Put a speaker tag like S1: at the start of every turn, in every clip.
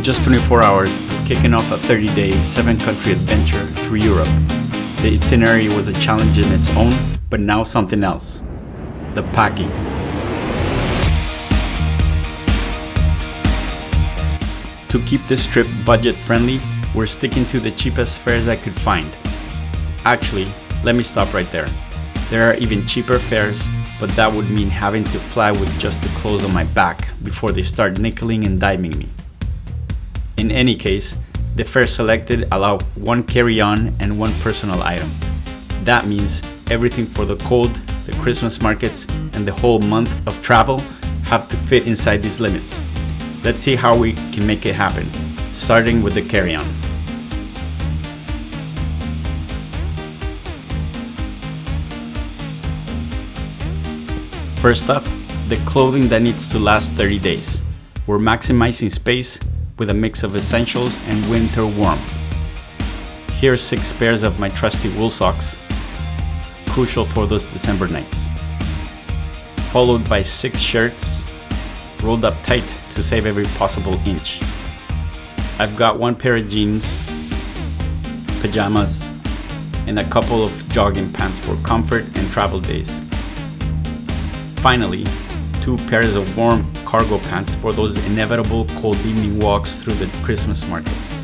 S1: just 24 hours, I'm kicking off a 30-day, 7-country adventure through Europe. The itinerary was a challenge in its own, but now something else: the packing. To keep this trip budget-friendly, we're sticking to the cheapest fares I could find. Actually, let me stop right there. There are even cheaper fares, but that would mean having to fly with just the clothes on my back before they start nickeling and diming me. In any case, the fares selected allow one carry-on and one personal item. That means everything for the cold, the Christmas markets, and the whole month of travel have to fit inside these limits. Let's see how we can make it happen, starting with the carry-on. First up, the clothing that needs to last 30 days. We're maximizing space with a mix of essentials and winter warmth. Here are 6 pairs of my trusty wool socks, crucial for those December nights. Followed by 6 shirts, rolled up tight to save every possible inch. I've got 1 pair of jeans, pajamas, and a couple of jogging pants for comfort and travel days. Finally, 2 pairs of warm cargo pants for those inevitable cold evening walks through the Christmas markets.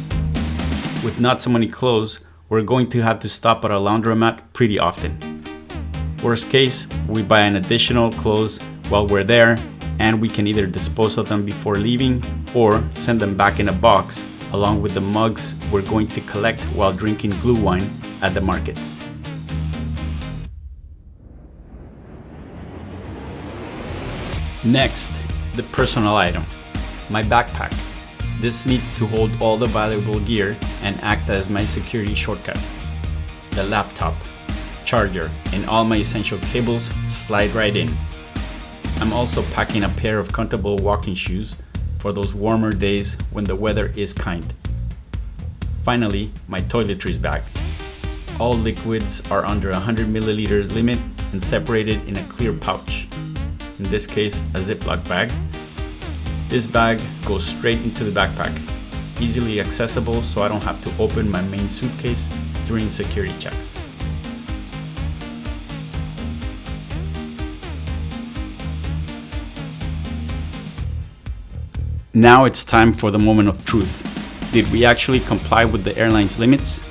S1: With not so many clothes, we're going to have to stop at a laundromat pretty often. Worst case, we buy an additional clothes while we're there, and we can either dispose of them before leaving or send them back in a box along with the mugs we're going to collect while drinking glue wine at the markets. Next, the personal item, my backpack. This needs to hold all the valuable gear and act as my security shortcut. The laptop, charger, and all my essential cables slide right in. I'm also packing a pair of comfortable walking shoes for those warmer days when the weather is kind. Finally, my toiletries bag. All liquids are under 100 milliliters limit and separated in a clear pouch. In this case, a Ziploc bag. This bag goes straight into the backpack, easily accessible so I don't have to open my main suitcase during security checks. Now it's time for the moment of truth. Did we actually comply with the airline's limits?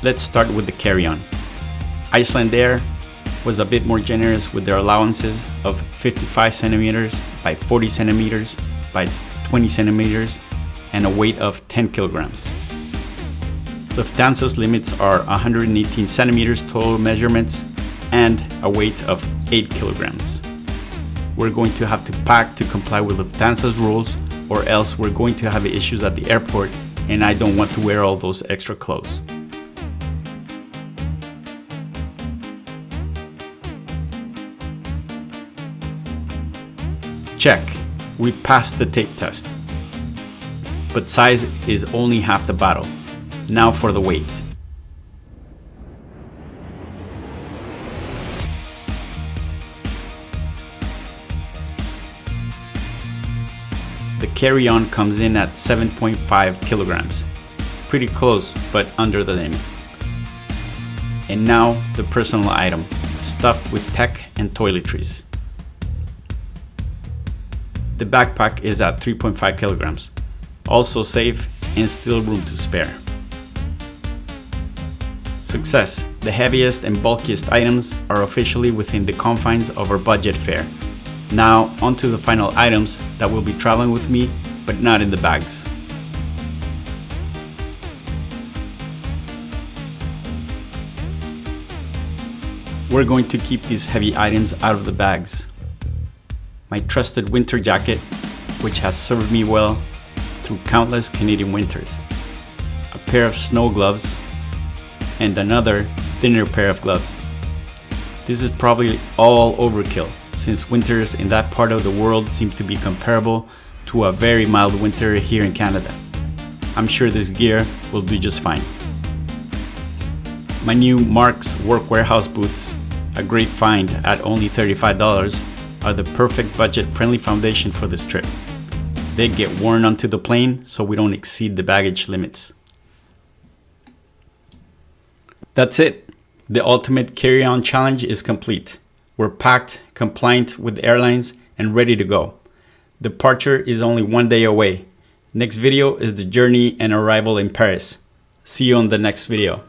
S1: Let's start with the carry-on. Iceland Air was a bit more generous with their allowances of 55 centimeters by 40 centimeters by 20 centimeters and a weight of 10 kilograms. Lufthansa's limits are 118 centimeters total measurements and a weight of 8 kilograms. We're going to have to pack to comply with Lufthansa's rules, or else we're going to have issues at the airport, and I don't want to wear all those extra clothes. Check, we passed the tape test. But size is only half the battle. Now for the weight. The carry-on comes in at 7.5 kilograms. Pretty close, but under the limit. And now the personal item, stuffed with tech and toiletries. The backpack is at 3.5 kilograms, also safe and still room to spare. Success! The heaviest and bulkiest items are officially within the confines of our budget fare. Now onto the final items that will be traveling with me, but not in the bags. We're going to keep these heavy items out of the bags. My trusted winter jacket, which has served me well through countless Canadian winters. A pair of snow gloves, and another thinner pair of gloves. This is probably all overkill, since winters in that part of the world seem to be comparable to a very mild winter here in Canada. I'm sure this gear will do just fine. My new Marks Work Warehouse boots, a great find at only $35, are the perfect budget-friendly foundation for this trip. They get worn onto the plane so we don't exceed the baggage limits. That's it. The ultimate carry-on challenge is complete. We're packed, compliant with airlines, and ready to go. Departure is only 1 day away. Next video is the journey and arrival in Paris. See you on the next video.